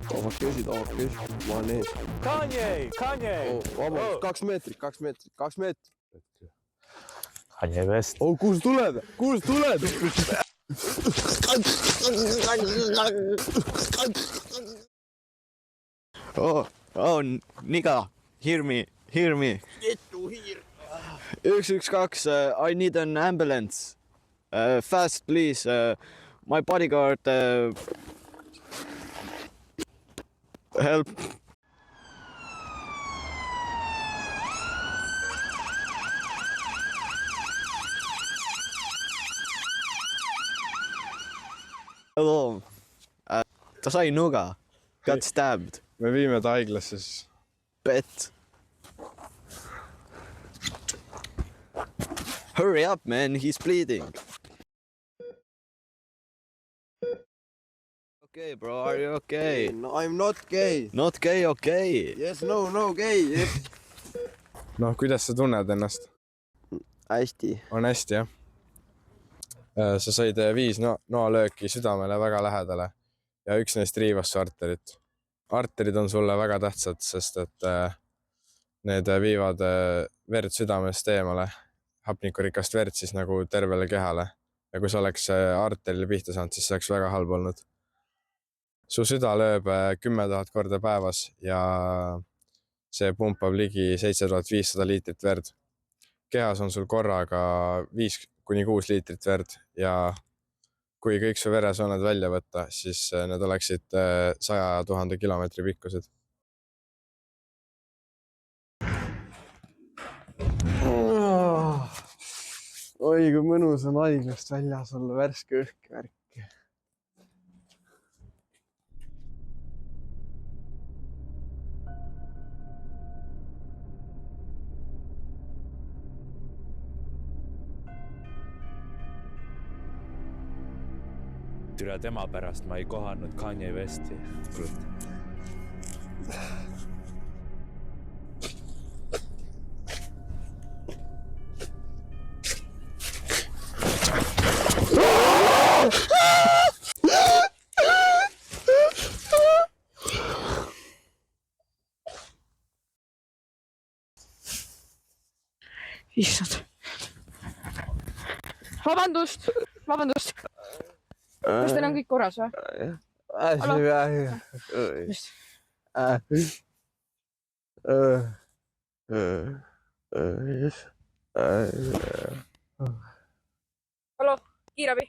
Tavakesi, ma olen ees. Kanye! Vabandust, 2 meetrit. Kanye West. Kuus tuleb? Oh, nigga, hear me. Get to here. 112, I need an ambulance. Fast, please. My bodyguard. Help. Hello. Ta sai nuga. Got stabbed. Me viime ta haiglasse siis. Bet. Hurry up, man. He's bleeding. Okay, bro. Are you okay? No, I'm not gay. Not gay, okay. Yes, no gay. Yes. Noh, kuidas sa tunned ennast? Hästi. On hästi, jah? Sa said 5 noalööki südamele väga lähedale ja 1 neist riivas su arterit. Arterid on sulle väga tähtsad, sest et need viivad verd südamest eemale, hapnikurikast verd siis nagu tervele kehale. Ja kui sa oleks arterile pihta saanud, siis see oleks väga halb olnud. Su süda lööb 10 000 korda päevas ja see pumpab ligi 7500 liitrit verd. Kehas on sul korraga 5-6 liitrit verd ja kui kõik su veresooned välja võtta, siis need oleksid 100 000 kilomeetri pikkused. Oi, kui mõnus on haiglast väljas olla, värske õhk värk. Türa tema pärast ma ei kohanud Kanye Westi. Issand. Vabandust. Kas teil on kõik korras või? Hallo, kiirabi.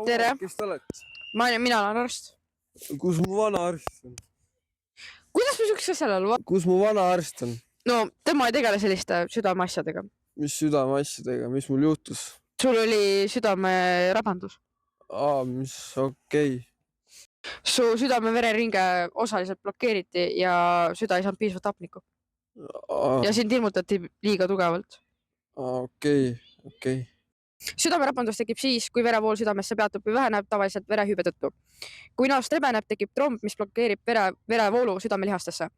Tere. Kes ta oled? Mina olen arst. Kus mu vana arst on? Kuidas me sükse sellel? Kus mu vana arst on? No, tema ei tegele selliste südameasjadega. Mis südameasjadega? Mis mul juhtus? Sul oli südamerabandus. Mis okei. Su südame-vereringe osaliselt blokeeriti ja süda ei saanud piisavalt hapnikku. Ja sind ilmutati liiga tugevalt. Okei. Südamerabandus tekib siis, kui verevool südamesse peatub või väheneb tavaliselt verehüübe tõttu. Kui naast rebeneb, tekib tromb, mis blokeerib verevoolu südamelihastesse.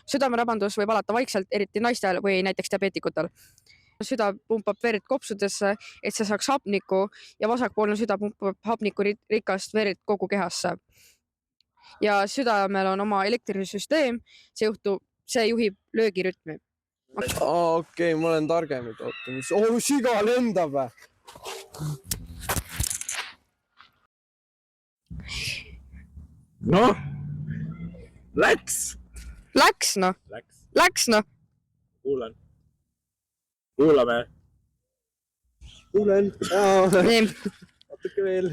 Südamerabandus võib alata vaikselt, eriti naistel või näiteks diabeetikutel. Süda pumpab verd kopsudesse, et see saaks hapnikku ja vasakpoolne süda pumpab hapnikurikast verd kogu kehasse. Ja südamel on oma elektrisüsteem, see juhib löögirütmi. Okei, ma olen targem. Siga lendab. Noh, läks. Läks, noh. Kuulame. Kuulen. Nii. Natuke veel.